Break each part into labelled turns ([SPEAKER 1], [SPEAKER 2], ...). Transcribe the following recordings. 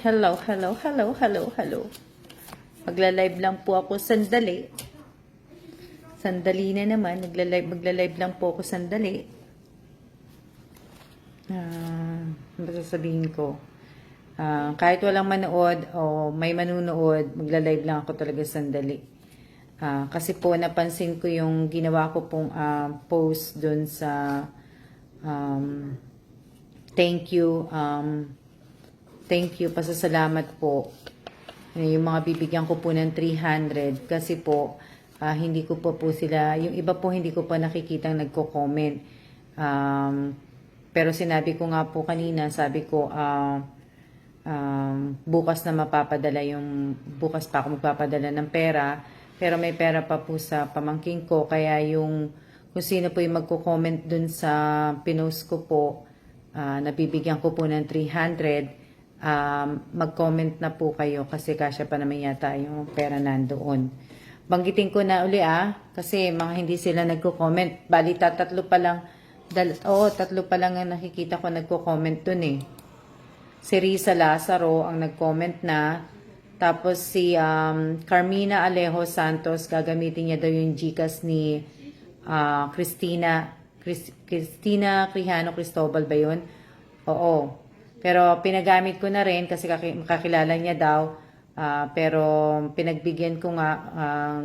[SPEAKER 1] Hello, hello, hello, hello, hello. Magla-live lang po ako sandali. Sandali na naman. Magla-live lang po ako sandali. Ano sasabihin ko? Kahit walang manood o may manunood, magla-live lang ako talaga sandali. Kasi po napansin ko yung ginawa ko pong post dun sa thank you, pasasalamat po. Yung mga bibigyan ko po ng 300 kasi po hindi ko po sila, yung iba po hindi ko pa nakikitang nagko-comment. Pero sinabi ko nga po kanina, sabi ko bukas na mapapadala bukas pa ako magpapadala ng pera, pero may pera pa po sa pamangking ko, kaya yung kung sino po yung magko-comment dun sa pinost ko po, nabibigyan ko po ng 300, mag-comment na po kayo kasi kasya pa naman yata yung pera nandoon. Banggitin ko na uli kasi mga hindi sila nagko-comment. Bali tatlo pa lang ang nakikita ko nagko-comment dun eh. Si Risa Lazaro ang nag-comment na. Tapos si Carmina Alejo Santos, gagamitin niya daw yung GCash ni Cristina Quijano Cristobal ba yun? Oo. Pero pinagamit ko na rin kasi makakilala niya daw. Pero pinagbigyan ko nga,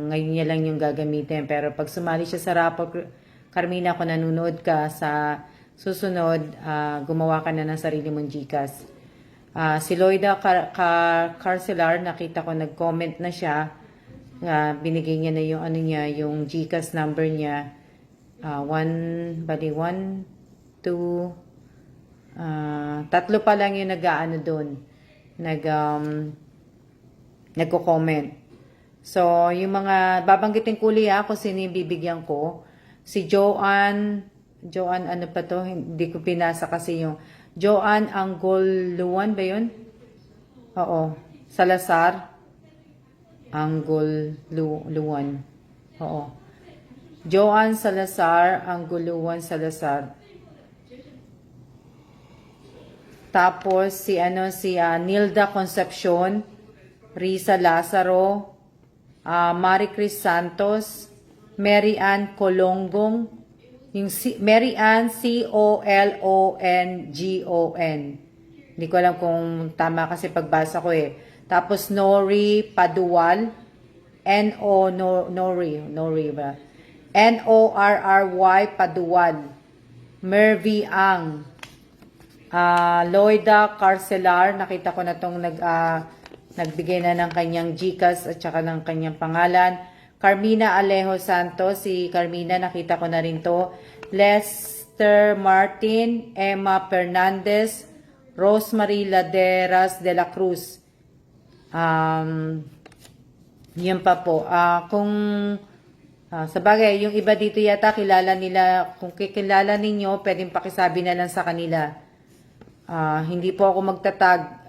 [SPEAKER 1] ngayon niya lang yung gagamitin. Pero pag sumali siya sa rapport, Carmina, kung nanonood ka sa susunod, gumawa ka na ng sarili mong GCash. Si Loida Carcelar, nakita ko nag-comment na siya. Binigay niya na yung yung GCash number niya. 1, 2, tatlo pa lang yung doon. Nagko-comment. So, yung mga babanggitin ko kung sino yung bibigyan ko. Si Joanne ano pa to? Hindi ko pinasa kasi yung Joanne Anggoluan ba yun? Oo. Salazar Anggoluan. Oo. Joanne Salazar Anggoluan Salazar. Tapos si Nilda Concepcion, Risa Lazaro, Marie Chris Santos, Mary Ann Colongong, yung Mary Ann Colongon. Hindi ko alam kung tama kasi pagbasa ko eh. Tapos Nori Padual, Nori ba? Norry Padual, Mervy Ang, Loida Carcelar, nakita ko na tong nagbigay na ng kanyang GCash at saka ng kanyang pangalan. Carmina Alejo Santos, si Carmina, nakita ko na rin to. Lester Martin, Emma Fernandez, Rosemary Laderas de la Cruz. Yun pa po. Sa bagay, yung iba dito yata kilala nila. Kung kikilala ninyo, pwedeng pakisabi na lang sa kanila. Hindi po ako magtatag.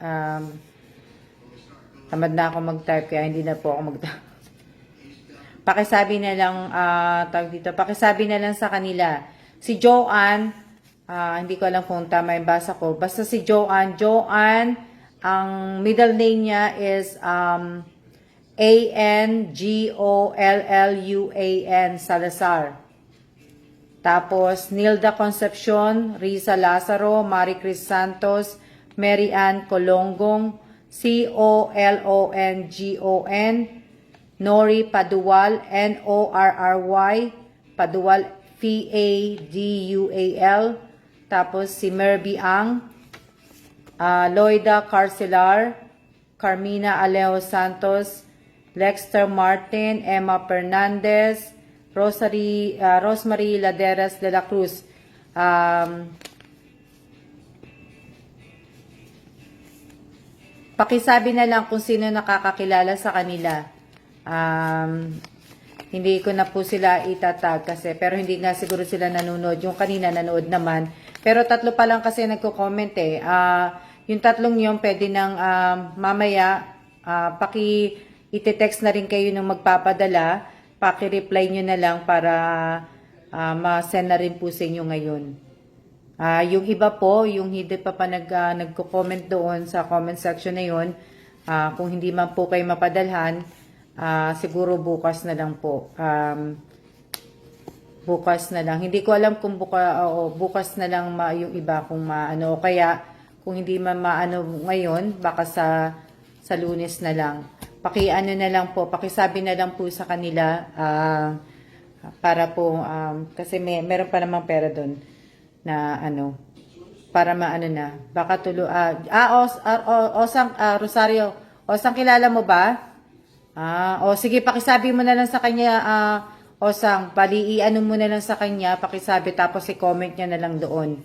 [SPEAKER 1] Tamad na ako mag-type kaya hindi na po ako mag-type. Pakisabi na lang, pakisabi na lang sa kanila. Si Joanne, hindi ko alam kung tama yung basa ko. Basta si Joanne, ang middle name niya is Angolluan Salazar. Tapos, Nilda Concepcion, Risa Lazaro, Marie Chris Santos, Mary Ann Colongong, Colongon, Nori Padual, Norry, Padual, Padual. Tapos, si Mervy Ang, Loida Carcelar, Carmina Alejo Santos, Lexter Martin, Emma Fernandez, Rosemary Laderas de la Cruz. Pakisabi na lang kung sino nakakakilala sa kanila. Hindi ko na po sila itatag kasi, pero hindi nga siguro sila nanonood. Yung kanina nanood naman. Pero tatlo pa lang kasi nagko-comment eh. Yung tatlong yun, pwede nang mamaya, ite-text na rin kayo nung magpapadala. Paki-reply nyo na lang para ma-send na rin po sa inyo ngayon. Yung iba po, yung hindi pa nagko-comment doon sa comment section na yun, kung hindi man po kayo mapadalhan, siguro bukas na lang po. Bukas na lang. Hindi ko alam kung bukas na lang yung iba kung maano. O kaya, kung hindi man maano ngayon, baka sa Lunes na lang. Pakiano na lang po, pakisabi na lang po sa kanila, para po, kasi meron pa namang pera doon na ano, para maano na. Baka Rosario, Osang kilala mo ba? Sige, pakisabi mo na lang sa kanya, Osang, bali i-ano mo na lang sa kanya, pakisabi, tapos i-comment niya na lang doon.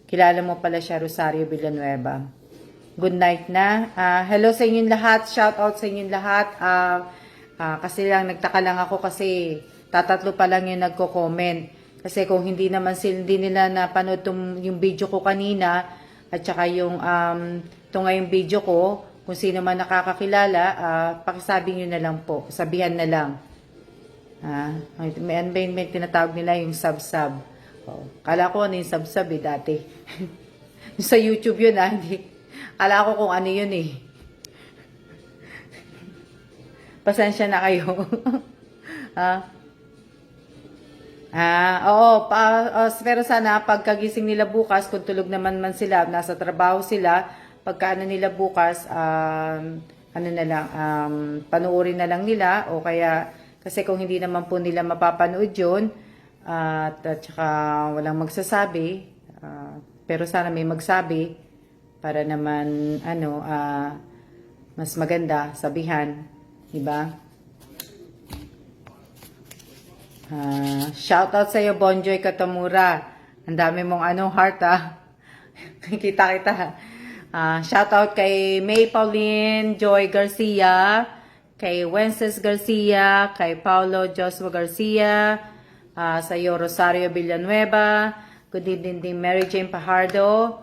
[SPEAKER 1] Kilala mo pala siya, Rosario Villanueva. Good night na. Hello sa inyong lahat, shout out sa inyong lahat. Kasi lang, nagtaka lang ako kasi tatatlo pa lang yung nagko-comment. Kasi kung hindi naman hindi nila napanood yung video ko kanina, at saka yung ngayong video ko, kung sino man nakakakilala, pakisabi nyo na lang po. Sabihan na lang. May tinatawag nila yung sub-sub. Kala ko ano yung sub-sub dati. Sa YouTube yun hindi. Kala ko kung ano yun Pasensya na kayo. Pero sana pagkagising nila bukas, kung tulog naman sila, nasa trabaho sila, pagka nila bukas, panuorin na lang nila, o kaya, kasi kung hindi naman po nila mapapanood yun, at saka walang magsasabi, pero sana may magsabi, para naman, mas maganda, sabihan, diba? Shout out sa iyo, Bonjoy Katamura. Ang dami mong heart kita. Shout out kay May Pauline Joy Garcia, kay Wences Garcia, kay Paulo Joshua Garcia, sa iyo Rosario Villanueva. Good evening din Mary Jane Pajardo.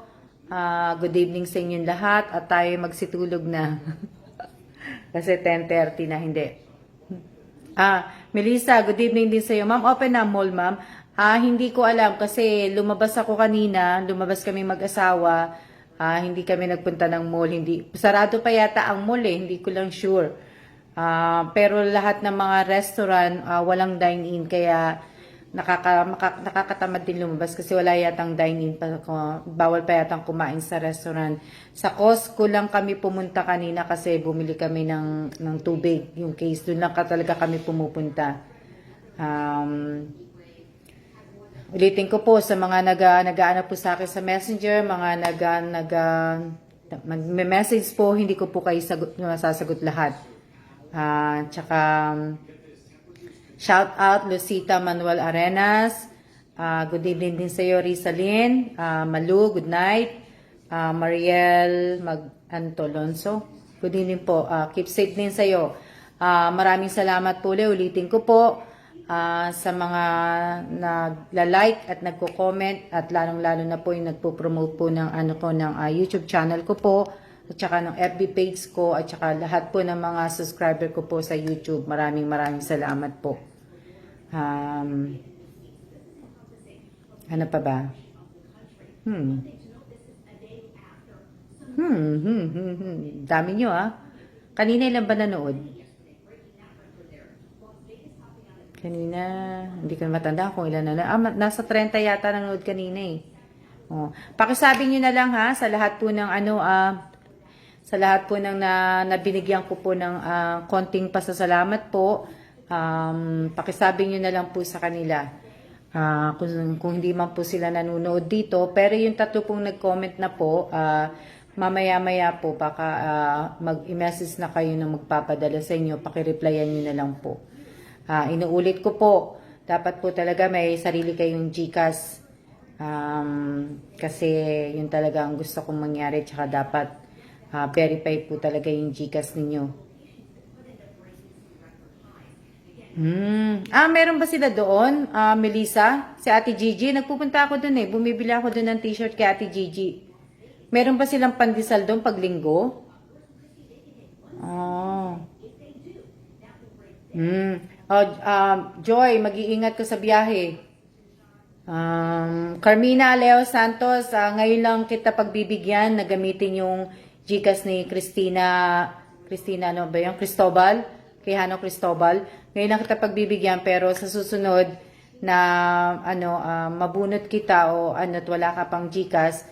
[SPEAKER 1] Good evening sa inyong lahat, at tayo magsitulog na. Kasi 10:30 na, hindi. Melissa, good evening din sa iyo. Ma'am, open na mall, ma'am. Hindi ko alam kasi lumabas ako kanina, lumabas kami mag-asawa. Hindi kami nagpunta ng mall, sarado pa yata ang mall hindi ko lang sure. Pero lahat ng mga restaurant walang dine-in, kaya nakakatamad din lumabas kasi wala yatang dine-in pa, bawal pa yatang kumain sa restaurant. Sa Costco lang kami pumunta kanina kasi bumili kami ng tubig, yung case, doon lang talaga kami pumupunta. Ulitin ko po sa mga nag-aano po sa akin sa Messenger, mga mag-message po, hindi ko po kayo masasagot lahat. Tsaka shout out Lucita Manuel Arenas. Good evening din sa iyo, Rizalyn. Malu, good night. Mariel Antolonso. Good evening po. Keep safe din sa iyo. Maraming salamat po ulit. Ulitin ko po sa mga nagla-like at nagko-comment, at lalong-lalo na po yung nagpo-promote po ng YouTube channel ko po, at saka ng FB page ko, at saka lahat po ng mga subscriber ko po sa YouTube. Maraming salamat po. Ano pa ba? Dami nyo Kanina ilan ba nanood? Kanina, hindi ko matanda kung ilan na. Nasa 30 yata nanood kanina Pakisabi nyo na lang sa lahat po ng sa lahat po ng nabinigyan ko po ng konting pasasalamat po. Pakisabi nyo na lang po sa kanila. Kung hindi man po sila nanonood dito, pero yung tatlo pong nag-comment na po, mamaya-maya po, baka mag-message na kayo na magpapadala sa inyo, pakireplyan nyo na lang po. Inuulit ko po, dapat po talaga may sarili kayong GCash, kasi yun talaga ang gusto kong mangyari, tsaka dapat verify po talaga yung GCash ninyo. Meron ba sila doon, Melissa? Si Ate Gigi? Nagpupunta ako doon bumibili ako doon ng t-shirt kay Ate Gigi. Meron ba silang pandesal doon pag linggo? Joy, mag-iingat ka sa biyahe. Carmina Leo Santos, ngayon lang kita pagbibigyan na gamitin yung GCash ni Christina ano ba yung Cristobal, kay Hano Cristobal. Ngayon lang kita pagbibigyan pero sa susunod na mabunot kita o ano at wala ka pang GCash,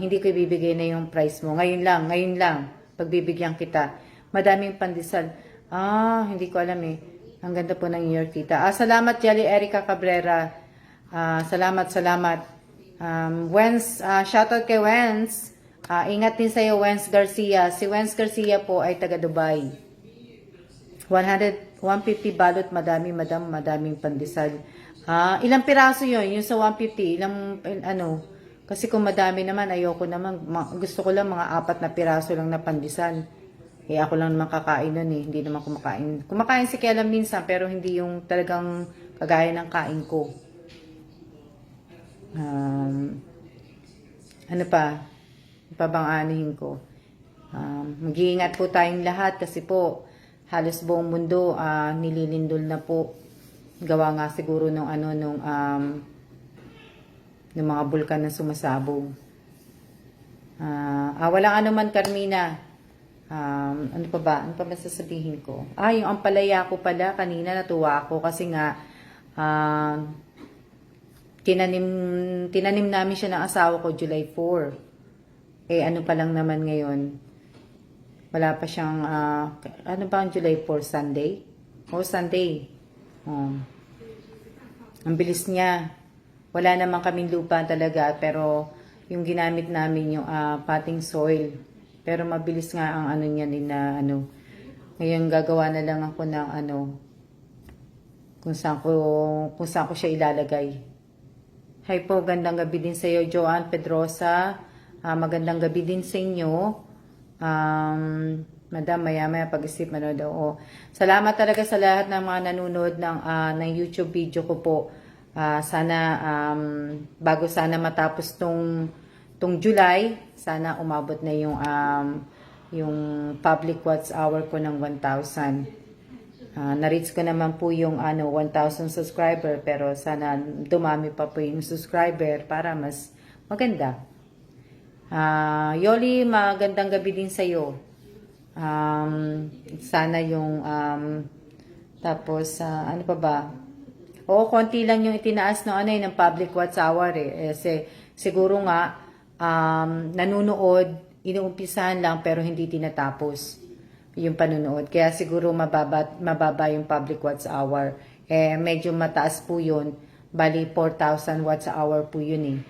[SPEAKER 1] hindi ko ibibigay na yung price mo. Ngayon lang pagbibigyan kita. Madaming pandesal. Hindi ko alam eh. Ang ganda po ng year kita. Salamat Jelly Erica Cabrera. Salamat. Shoutout kay Wens. Ingat din sa'yo, Wens Garcia. Si Wens Garcia po ay taga Dubai. 150 balot, madaming pandesal. Ilang piraso yun? Yung sa 150, kasi kung madami naman, ayoko naman. Gusto ko lang mga 4 na piraso lang na pandesal. Ako lang naman kakain nun eh. Hindi naman kumakain. Kumakain si Kela minsan, pero hindi yung talagang kagaya ng kain ko. Ano pa bang anihin ko? Mag-iingat po tayong lahat kasi po halos buong mundo nililindol na po. Gawa nga siguro nung mga bulkan na sumasabog. Walang anuman, Carmina. Ano pa ba sasabihin ko? Yung ampalaya ko pala kanina natuwa ako kasi nga tinanim namin siya ng asawa ko July 4. Ano pa lang naman ngayon? Wala pa siyang, ano ba ang July 4? Sunday? Sunday. Ang bilis niya. Wala naman kaming lupa talaga, pero yung ginamit namin yung potting soil. Pero mabilis nga ang niya din na Ngayon gagawa na lang ako ng kung saan ko siya ilalagay. Hi po, gandang gabi din sa iyo, Joanne Pedrosa. Magandang gabi din sa inyo. Madam, maya pag-isip daw. Salamat talaga sa lahat ng mga nanonood ng YouTube video ko po. Sana bago sana matapos tong July, sana umabot na yung public watch hour ko ng 1,000. Na-reach ko naman po yung 1,000 subscriber, pero sana dumami pa po yung subscriber para mas maganda. Yoli, magandang gabi din sa'yo. Sana yung tapos ano pa ba? Konti lang yung itinaas ng public watch hour Kasi siguro nga nanunood, inuumpisahan lang pero hindi tinatapos yung panunood. Kaya siguro mababa yung public watch hour. Medyo mataas po yun. Bali 4,000 watts hour po yun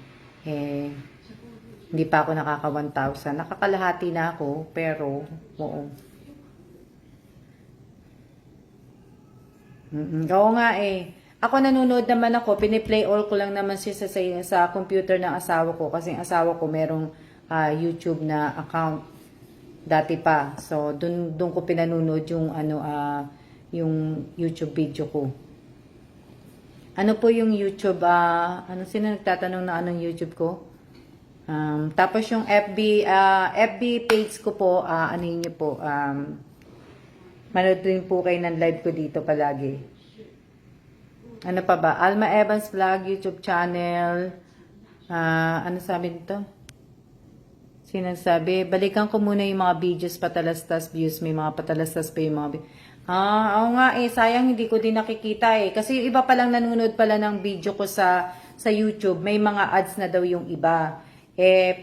[SPEAKER 1] hindi pa ako nakaka 1,000. Nakakalahati na ako, pero oo. Oo nga Ako nanonood naman ako, piniplay all ko lang naman siya sa computer ng asawa ko. Kasi ang asawa ko merong YouTube na account. Dati pa. So, dun ko pinanonood yung yung YouTube video ko. Ano po yung YouTube, sino nagtatanong na anong YouTube ko? Tapos yung FB page ko po, niyo po, manood din po kayo ng live ko dito palagi. Ano pa ba? Alma Evans Vlog, YouTube channel. Ano sabi dito? Sinasabi, balikan ko muna yung mga videos, patalastas views, may mga patalastas pa yung mga oo nga sayang hindi ko din nakikita kasi yung iba palang nanonood pala ng video ko sa YouTube, may mga ads na daw yung iba.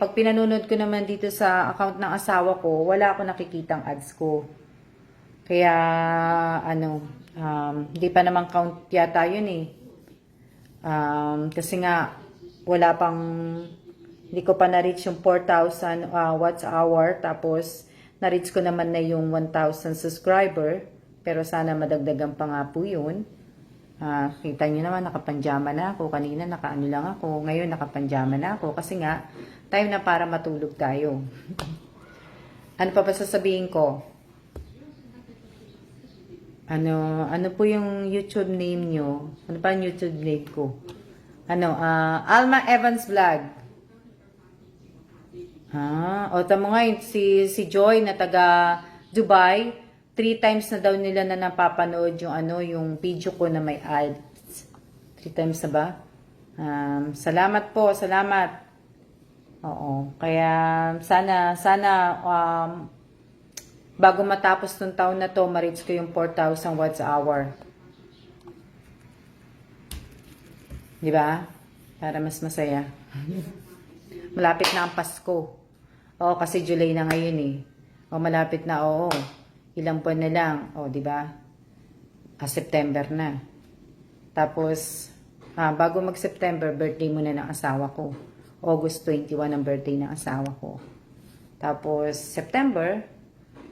[SPEAKER 1] Pag pinanonood ko naman dito sa account ng asawa ko, wala ako nakikitang ads ko. Kaya, hindi pa naman count yata yun kasi nga, hindi ko pa na-reach yung 4,000 watts hour. Tapos, na-reach ko naman na yung 1,000 subscriber. Pero sana madagdagan pa nga po yun. Kita nyo naman, nakapanjama na ako. Kanina nakaano lang ako. Ngayon nakapanjama na ako. Kasi nga, time na para matulog tayo. Ano pa ba sasabihin ko? Ano po yung YouTube name nyo? Ano pa yung YouTube name ko? Alma Evans Vlog. Tama nga si Joy na taga Dubai, 3 times na daw nila na napapanood yung yung video ko na may ads. 3 times na ba? Salamat po, salamat. Oo, kaya sana bago matapos tong taon na to, ma-reach ko yung 4,000 watts hour. Di ba? Para mas masaya. Malapit na ang Pasko. Oo, kasi July na ngayon eh. O malapit na, oo. Ilang buwan na lang, o di ba? September na. Tapos, bago mag-September, birthday muna ng asawa ko. August 21 ang birthday ng asawa ko. Tapos, September,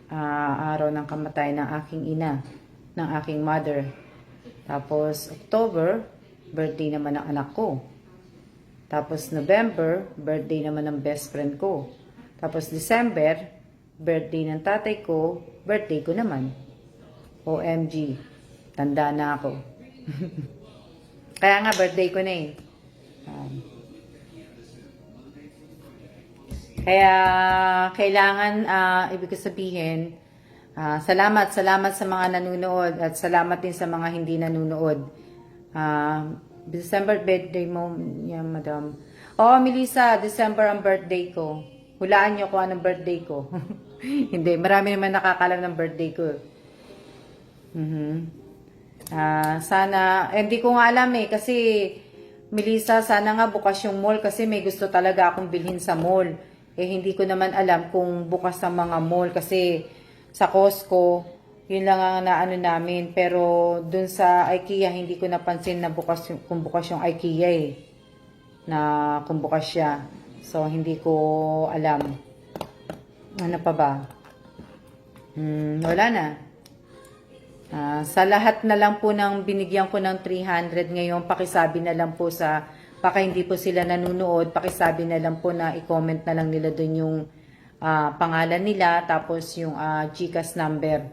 [SPEAKER 1] araw ng kamatay ng aking ina, ng aking mother. Tapos, October, birthday naman ng anak ko. Tapos, November, birthday naman ng best friend ko. Tapos, December, birthday ng tatay ko, birthday ko naman. OMG, tanda na ako. Kaya nga, birthday ko na eh. Kaya, kailangan, ibig sabihin, salamat sa mga nanonood at salamat din sa mga hindi nanonood. December birthday mo, yan, madam. Oo, Melissa, December ang birthday ko. Hulaan niyo kung anong birthday ko. Hindi, marami naman nakakalam ng birthday ko. Sana, hindi ko nga alam eh, kasi, Melissa, sana nga bukas yung mall kasi may gusto talaga akong bilhin sa mall. Eh, hindi ko naman alam kung bukas ang mga mall kasi sa Costco, yun lang ang naano namin. Pero dun sa IKEA, hindi ko napansin na kung bukas yung IKEA eh. Na kung bukas siya. So, hindi ko alam. Ano pa ba? Wala na. Sa lahat na lang po ng binigyan ko ng 300 ngayon, pakisabi na lang po baka hindi po sila nanonood, pakisabi na lang po na i-comment na lang nila dun yung pangalan nila, tapos yung GCash number.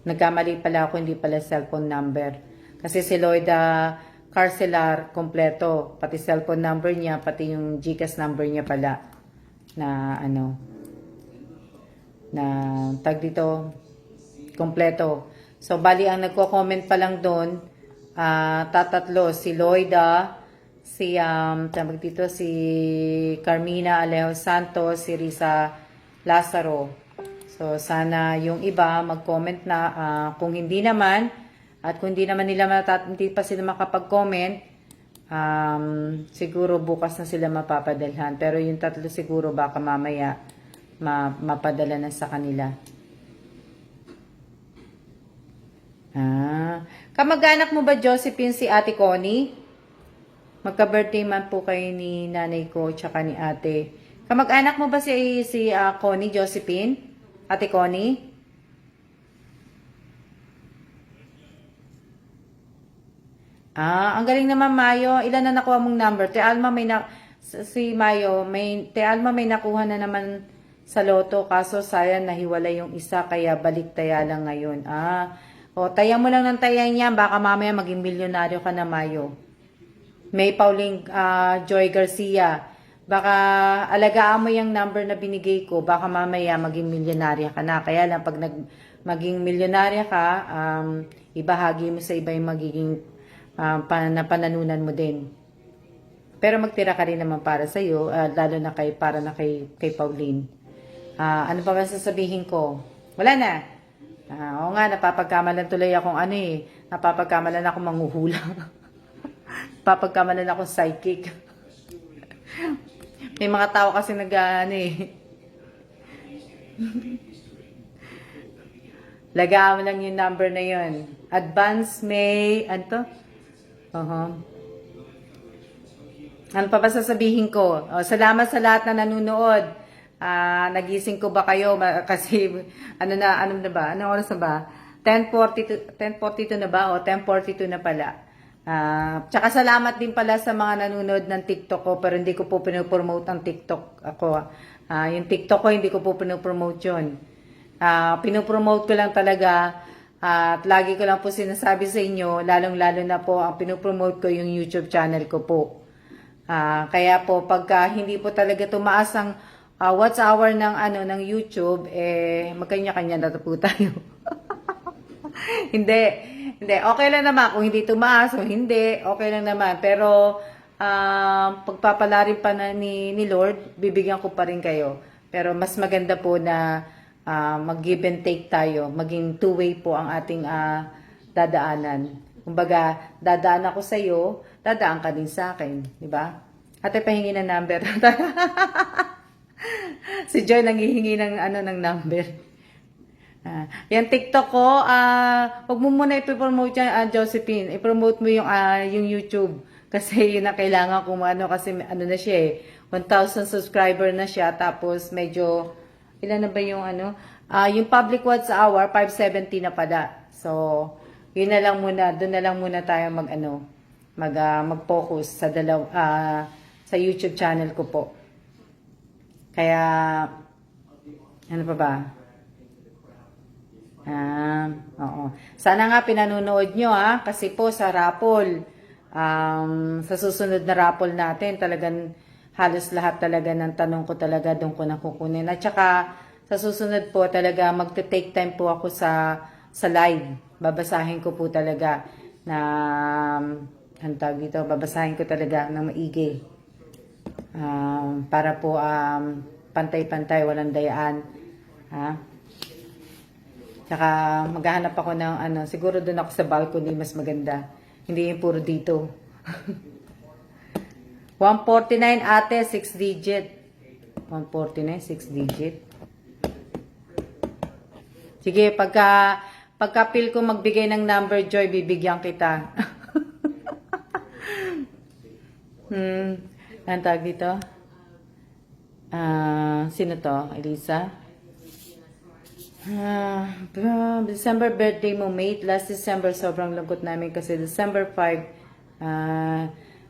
[SPEAKER 1] Nagkamali pala ako, hindi pala cellphone number. Kasi si Lloyda Carcelar, kompleto. Pati cellphone number niya, pati yung GCash number niya pala. Na tag dito, kompleto. So, bali ang nagko-comment pa lang doon, tatatlo, si Lloyda, si Carmina Alejo Santos, si Risa Lazaro. So, sana yung iba mag-comment na, kung hindi naman, at kung hindi naman nila hindi pa sila makapag-comment, siguro bukas na sila mapapadalhan. Pero yung tatlo siguro baka mamaya mapadala na sa kanila. Kamag-anak mo ba, Josephine, si Ate Connie? Magka-birthday man po kayo ni nanay ko tsaka ni ate. Kamag-anak mo ba si Connie, Josephine? Ate Connie? Ang galing naman, Mayo. Ilan na nakuha mong number? Te Alma si Mayo, Te Alma may nakuha na naman sa loto. Kaso sayang nahiwalay yung isa kaya balik taya lang ngayon. Taya mo lang ng taya niya. Baka mamaya maging milyonaryo ka na, Mayo. May Pauline Joy Garcia. Baka alagaan mo yung number na binigay ko. Baka mamaya maging milyonarya ka na. Kaya lang pag maging milyonarya ka, ibahagi mo sa iba yung magiging pananunan mo din. Pero magtira ka rin naman para sa iyo, lalo na kay Pauline. Ano pa ba sasabihin ko? Wala na. Oo nga, napapagkamalan tuloy akong napapagkamalan akong manghuhula. Napapagkamalan akong psychic. May mga tao kasi lagaan mo lang yung number na yun. Advance May, Ano pa ba sasabihin ko? Salamat sa lahat na nanonood. Nagising ko ba kayo? Kasi, ano na ba? Anong oras na ba? 10:42 na ba? 10:42 na pala. Tsaka salamat din pala sa mga nanonood ng TikTok ko, pero hindi ko po pinopromote ang TikTok ako. Yung TikTok ko, hindi ko po pinopromote yun. Pinopromote ko lang talaga, at lagi ko lang po sinasabi sa inyo, lalong-lalo na po, ang pinopromote ko yung YouTube channel ko po. Kaya po, pagka hindi po talaga tumaas ang watch hour ng YouTube, magkanya-kanya na po tayo. Hindi, okay lang naman kung hindi tumaas o hindi, okay lang naman. Pero pagpapala rin pa ni Lord, bibigyan ko pa rin kayo. Pero mas maganda po na mag-give and take tayo. Maging two-way po ang ating dadaanan. Kumbaga, dadaan ako sa iyo, dadaan ka din sa akin. Di ba? Ate, pahingi ng number. Si Joy nanghihingi ng number. Yan TikTok ko, wag mo muna i-promote yan, Josephine. I-promote mo yung YouTube. Kasi yun na kailangan kung kasi na siya eh. 1,000 subscriber na siya. Tapos medyo, ilan na ba yung yung public watch hour, 570 na pala. So, yun na lang muna, doon na lang muna tayo mag-focus sa sa YouTube channel ko po. Kaya, ano pa ba? Oo. Sana nga pinanonood nyo kasi po sa raffle, sa susunod na raffle natin, talagang halos lahat talaga ng tanong ko talaga doon ko nakukunin. At saka, sa susunod po talaga magte-take time po ako sa live. Babasahin ko po talaga na, ang tawag dito, babasahin ko talaga ng maigi. Para po pantay-pantay, walang dayaan. Tsaka maghahanap ako ng siguro doon ako sa balcony, mas maganda. Hindi yung puro dito. 149 ate, 6 digit. 149, 6 digit. Sige, pagka feel ko magbigay ng number, Joy, bibigyan kita. Ang tawag dito? Sino to? Elisa? December birthday mo, mate. Last December, sobrang lungkot namin kasi December 5,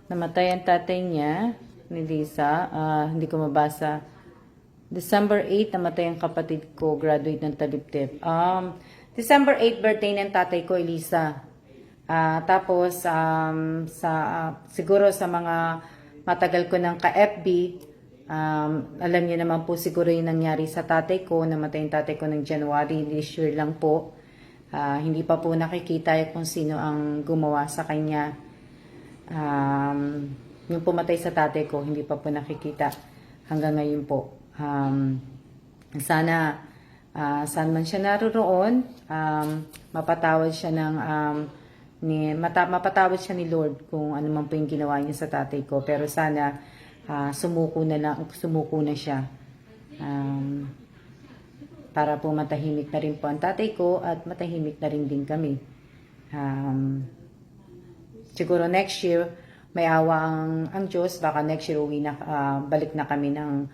[SPEAKER 1] namatay ang tatay niya, ni Lisa. Hindi ko mabasa. December 8, namatay ang kapatid ko, graduate ng Taliptip. December 8, birthday ng tatay ko, Elisa. Tapos, siguro sa mga matagal ko ng ka-FB, alam niyo naman po siguro yung nangyari sa tatay ko, namatay yung tatay ko ng January, this year lang po. Hindi pa po nakikita kung sino ang gumawa sa kanya. Yung pumatay sa tatay ko, hindi pa po nakikita hanggang ngayon po. Sana, saan man siya naroroon, mapatawad siya mapatawad siya ni Lord kung ano man po yung ginawa niya sa tatay ko. Pero sana, sumuko na siya. Para po matahimik na rin po ang tatay ko at matahimik na rin din kami. Siguro next year, may awa ang Diyos, baka next year balik na kami ng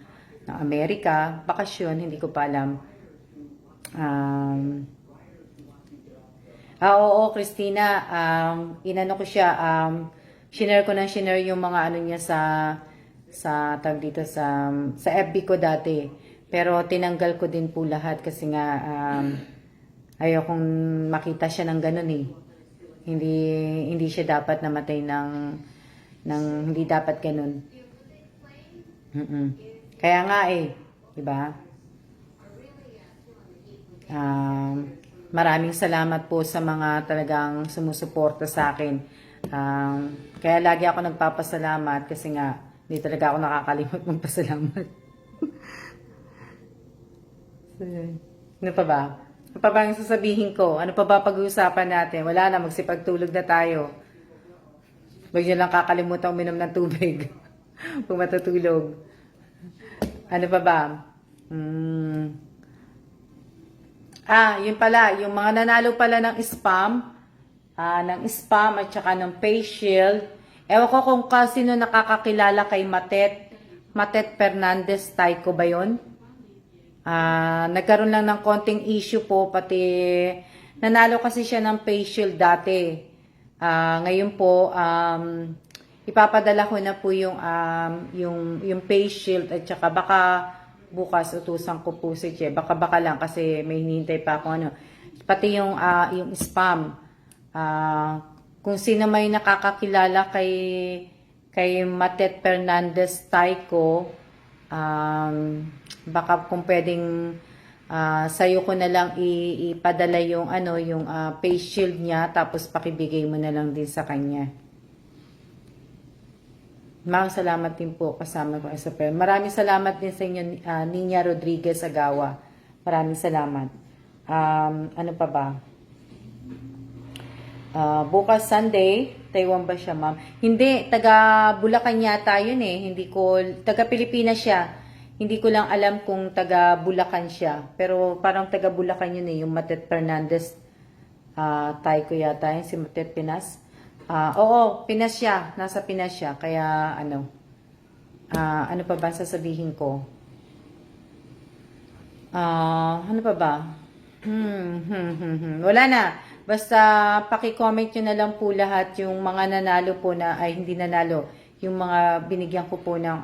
[SPEAKER 1] Amerika, bakasyon, hindi ko pa alam. Oo, Christina, inano ko siya, shinare yung mga niya tag dito sa FB ko dati. Pero tinanggal ko din po lahat kasi nga ayokong makita siya ng ganun eh. Hindi siya dapat namatay ng hindi dapat ganun. Kaya nga di ba? Maraming salamat po sa mga talagang sumusuporta sa akin. Kaya lagi ako nagpapasalamat kasi nga hindi talaga ako nakakalimot magpasalamat. Ano pa ba? Ano pa ba ang sasabihin ko? Ano pa ba pag-uusapan natin? Wala na, magsipagtulog na tayo. Huwag niyo lang kakalimutan uminom ng tubig kung matutulog. Ano pa ba? Yun pala, yung mga nanalo pala ng spam at saka ng face shield. Ewan ko kung sino nakakakilala kay Matet Fernandez Taiko ba yun? Nagkaroon lang ng konting issue po, pati nanalo kasi siya ng face shield dati. Ngayon po, ipapadala ko na po yung face shield at saka baka bukas utusan ko po si Che. Baka lang kasi may hinihintay pa ako pati yung spam. Kung sino may nakakakilala kay Matet Fernandez Taiko, baka kung pwedeng sa'yo ko na lang ipadala yung face shield niya, tapos pakibigay mo na lang din sa kanya. Maraming salamat din po kasama ko sa prayer. Maraming salamat din sa inyo, Nina Rodriguez Agawa. Maraming salamat. Ano pa ba? Bukas Sunday, Taiwan ba siya, ma'am? Hindi, taga Bulacan yata yun eh. Hindi ko, taga Pilipinas siya. Hindi ko lang alam kung taga Bulacan siya. Pero parang taga Bulacan yun eh, yung Matet Fernandez. Tay ko yata yun, si Matet Pinas. Oo, Pinas siya. Nasa Pinas siya. Kaya ano pa ba sasabihin ko? Ano pa ba? Wala na. Basta paki-comment nyo na lang po lahat yung mga nanalo po na, ay hindi nanalo, yung mga binigyan ko po ng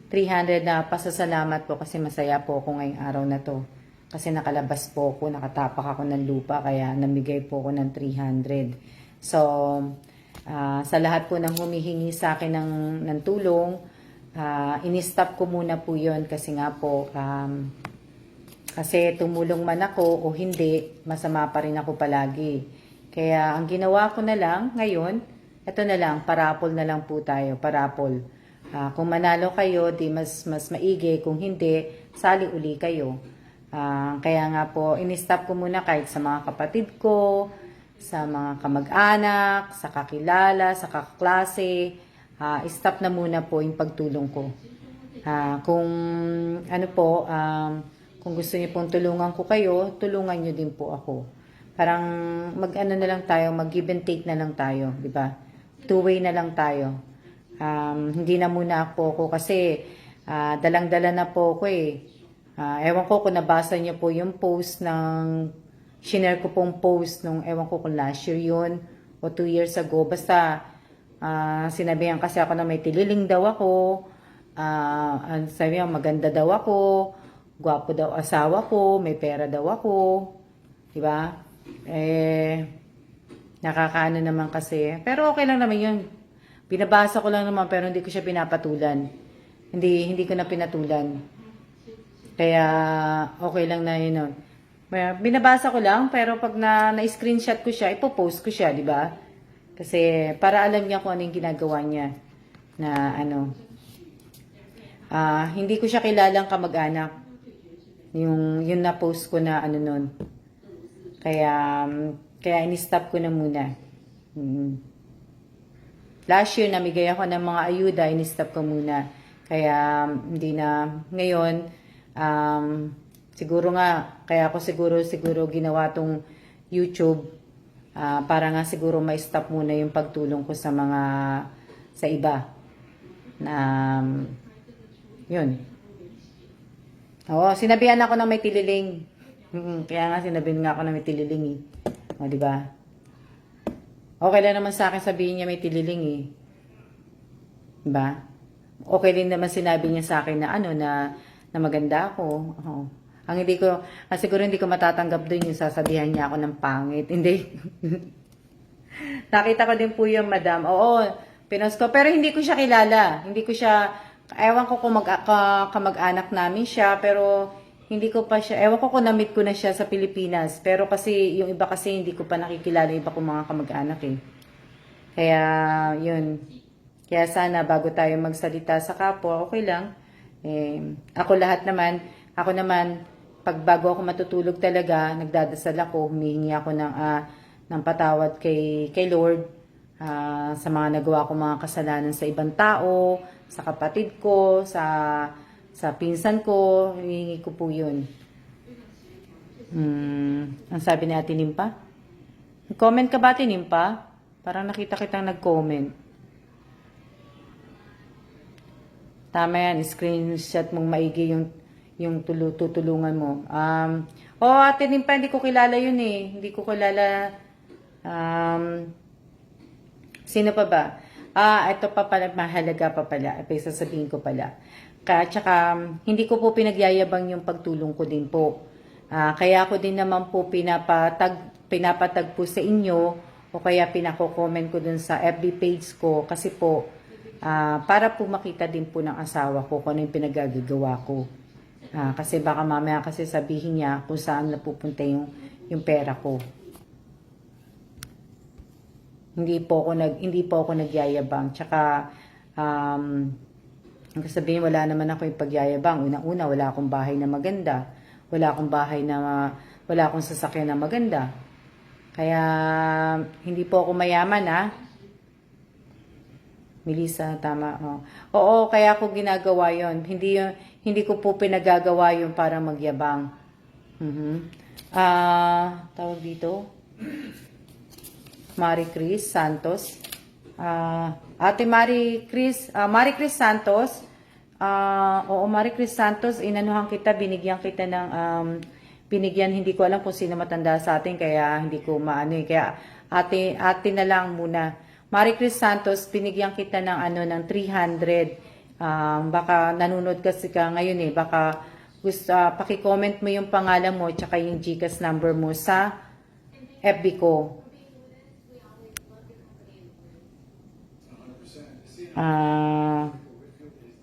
[SPEAKER 1] 300 na pasasalamat po kasi masaya po ako ngayong araw na to. Kasi nakalabas po ako, nakatapak ako ng lupa, kaya namigay po ako ng 300. So, sa lahat po ng humihingi sa akin ng tulong, in-stop ko muna po yun kasi nga po, kasi tumulong man ako o hindi, masama pa rin ako palagi. Kaya ang ginawa ko na lang ngayon, ito na lang, parapol na lang po tayo, parapol. Kung manalo kayo, di mas maigi. Kung hindi, sali uli kayo. Kaya nga po, in-stop ko muna kahit sa mga kapatid ko, sa mga kamag-anak, sa kakilala, sa kaklase. Stop na muna po yung pagtulong ko. Kung ano po, kung gusto niyo pong tulungan ko kayo, tulungan niyo din po ako. Parang mag-ano na lang tayo, mag-give and take na lang tayo, di ba? Two-way na lang tayo. Hindi na muna ako kasi dalang-dala na po ako eh. Ewan ko kung nabasa niyo po yung post ng, shinare ko pong post nung, ewan ko kung last year yun o 2 years ago. Basta sinabihan kasi ako na may tililing daw ako, sabi niya maganda daw ako, gwapo daw asawa ko, may pera daw ako, di ba? Nakakaano naman kasi. Pero okay lang naman yun. Binabasa ko lang naman pero hindi ko siya pinapatulan. Hindi ko na pinatulan. Kaya okay lang na yun. Binabasa ko lang pero pag na-screenshot ko siya, ipopost ko siya, di ba? Kasi para alam niya kung ano yung ginagawa niya. Na hindi ko siya kilalang kamag-anak. Yung na-post ko na nun. Kaya in-stop ko na muna. Last year, namigay ako ng mga ayuda, in-stop ko muna. Kaya hindi na. Ngayon, siguro nga, kaya ako siguro ginawa tong YouTube para nga siguro ma-stop muna yung pagtulong ko sa iba. Yun. Oo, sinabihan ako ng may tililing. Kaya nga sinabihan nga ako na may tililing eh. O, di ba? Okay lang naman sa akin sabihin niya may tililing eh. Di ba? Okay din naman sinabi niya sa akin na na maganda ako. Oo. Ang siguro hindi ko matatanggap doon yung sasabihan niya ako ng pangit. Hindi. Nakita ko din po yung madam. Oo, pinost ko. Pero hindi ko siya kilala. Hindi ko siya, ewan ko kung kamag-anak namin siya, pero hindi ko pa siya, ewan ko kung na-meet ko na siya sa Pilipinas. Pero kasi, yung iba kasi hindi ko pa nakikilala yung iba kong mga kamag-anak eh. Kaya, yun. Kaya sana bago tayo magsalita sa kapwa, okay lang. Ako naman, pag bago ako matutulog talaga, nagdadasal ako, humihingi ako ng patawad kay Lord sa mga nagawa ko mga kasalanan sa ibang tao, sa kapatid ko, sa pinsan ko, humihingi ko po yun. Ang sabi ni Ate Nimpa? Comment ka ba, Ate Nimpa? Parang nakita kitang nag-comment. Tama yan, screenshot mong maigi yung tutulungan mo. Ate Nimpa, hindi ko kilala yun eh. Hindi ko kilala. Sino pa ba? Ito pa pala, mahalaga pa pala. Sasabihin ko pala. Tsaka, hindi ko po pinagyayabang yung pagtulong ko din po. Kaya ako din naman po pinapatag po sa inyo o kaya pinako-comment ko dun sa FB page ko kasi po, para po makita din po ng asawa ko kung ano yung pinagagagawa ko. Kasi baka mamaya kasi sabihin niya kung saan napupunta yung pera ko. Hindi po ako nagyayabang. Tsaka ang sabihin, wala naman ako yung pagyayabang. Una-una, wala akong bahay na maganda. Wala akong sasakyan na maganda. Kaya hindi po ako mayaman, ha. Melissa, tama. Oh. Oo, kaya ako ginagawa 'yon. Hindi ko po pinagagawa 'yon para magyabang. Tawag dito. Marie Chris Santos. Ate Marie Chris Santos. Oo, Marie Chris Santos, inanuhan kita, binigyan kita ng hindi ko alam kung sino matanda sa atin, kaya hindi ko maano eh. Kaya ate na lang muna. Marie Chris Santos, binigyan kita ng 300. Baka nanonood kasi ka ngayon eh. Baka paki-comment mo yung pangalan mo tsaka yung GCash number mo sa FB ko.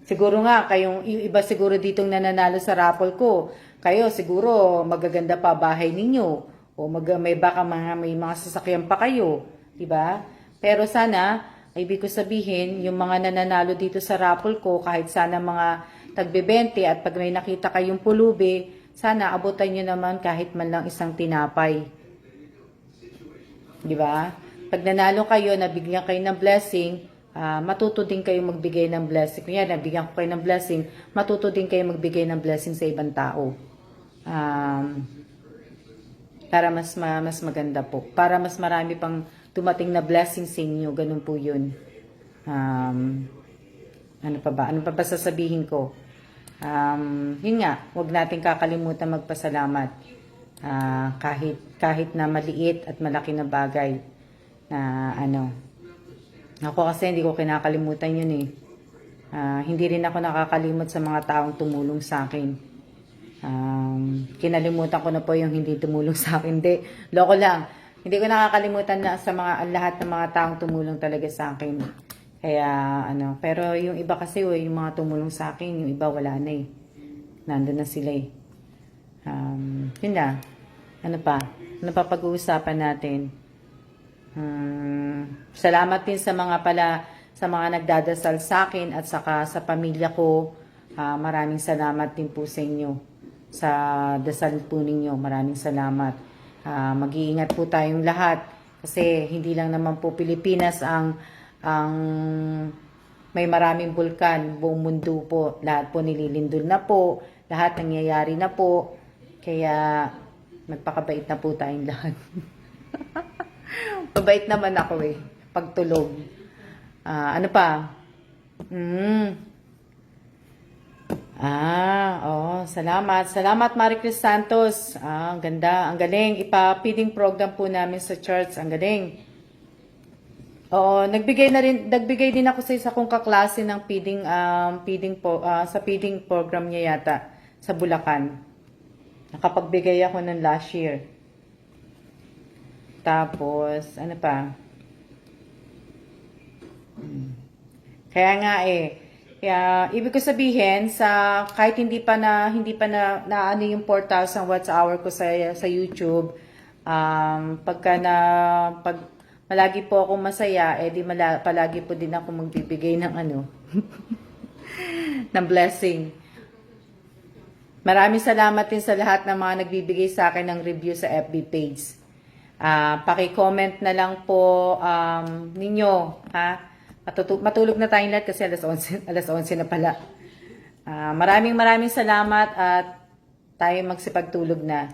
[SPEAKER 1] Siguro nga, kayong iba siguro ditong nananalo sa raffle ko. Kayo siguro magaganda pa bahay ninyo. O may mga sasakyan pa kayo. Diba? Pero sana, ibig ko sabihin, yung mga nananalo dito sa raffle ko, kahit sana mga tagbe-20 at pag may nakita kayong pulubi, sana abutan nyo naman kahit man lang isang tinapay. Diba? Pag nanalo kayo, nabigyan kayo ng blessing, matuto din kayo magbigay ng blessing. Kaya nabigyan ko kayo ng blessing, matuto din kayo magbigay ng blessing sa ibang tao. Para mas maganda po. Para mas marami pang dumating na blessing sa inyo. Ganun po yun. Ano pa ba sasabihin ko? Yun nga, huwag natin kakalimutan magpasalamat. Kahit na maliit at malaki na bagay na ako kasi hindi ko kinakalimutan yun eh. Hindi rin ako nakakalimot sa mga taong tumulong sa akin. Kinalimutan ko na po yung hindi tumulong sa akin. Hindi, loko lang. Hindi ko nakakalimutan na sa lahat ng mga taong tumulong talaga sa akin. Kaya pero yung iba kasi yung mga tumulong sa akin, yung iba wala na eh. Nandun na sila eh. Yun na. Ano pa pag-uusapan natin? Salamat din sa mga nagdadasal sa akin at saka sa pamilya ko. Maraming salamat din po sa inyo. Sa dasal po ninyo, maraming salamat. Mag-iingat po tayong lahat kasi hindi lang naman po Pilipinas ang may maraming bulkan, buong mundo po. Lahat po nililindol na po, lahat nangyayari na po. Kaya magpakabait na po tayong lahat. Mabait naman ako eh, pagtulog. Ano pa? Salamat. Salamat, Marie Chris Santos. Ang ganda, ang galing. Ipa-feeding program po namin sa church. Ang galing. Oo, nagbigay din ako sa isa kong kaklase ng sa feeding program niya yata sa Bulacan. Nakapagbigay ako ng last year. Tapos, ano pa? Kaya nga kaya ibig ko sabihin kahit hindi pa na yung 4,000 watts hour ko sa YouTube, pag palagi po akong masaya, palagi po din ako magbibigay ng ng blessing. Maraming salamat din sa lahat ng mga nagbibigay sa akin ng review sa FB page. Paki-comment na lang po ninyo, ha? Matulog na tayong lahat kasi alas 11 na pala. Maraming salamat at tayo magsipagtulog na.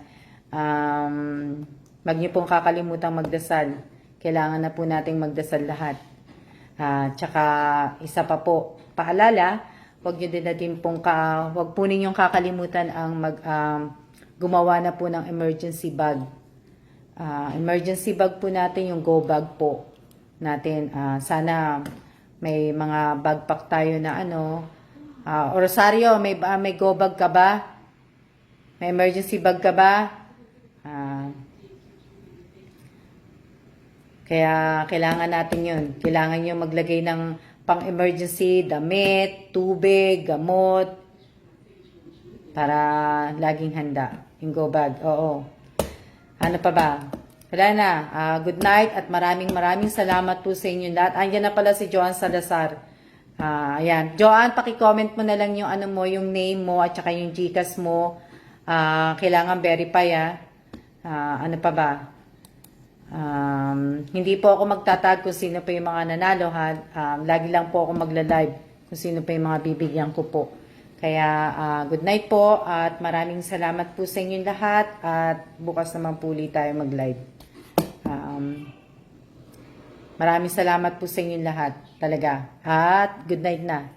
[SPEAKER 1] Wag niyo pong kakalimutan magdasal. Kailangan na po nating magdasal lahat. Tsaka isa pa po, paalala, wag po ninyong kakalimutan ang gumawa na po ng emergency bag. Emergency bag po natin, yung go bag po natin. Sana may mga backpack tayo na Rosario, may go bag ka ba? May emergency bag ka ba? Kaya kailangan natin yun. Kailangan nyo maglagay ng pang-emergency, damit, tubig, gamot, para laging handa. Yung go bag, oo. Ano pa ba? Wala na. Good night at maraming salamat po sa inyo lahat. Andiyan na pala si Joanne Salazar. Ayan. Joanne, paki-comment mo na lang yung ano mo, yung name mo at saka yung GCash mo. Kailangan verify ano pa ba? Hindi po ako magtatag kung sino pa yung mga nanalo ha. Lagi lang po ako magla-live kung sino pa yung mga bibigyan ko po. Kaya good night po at maraming salamat po sa inyong lahat at bukas naman po ulit tayo mag-live. Maraming salamat po sa inyong lahat talaga at good night na.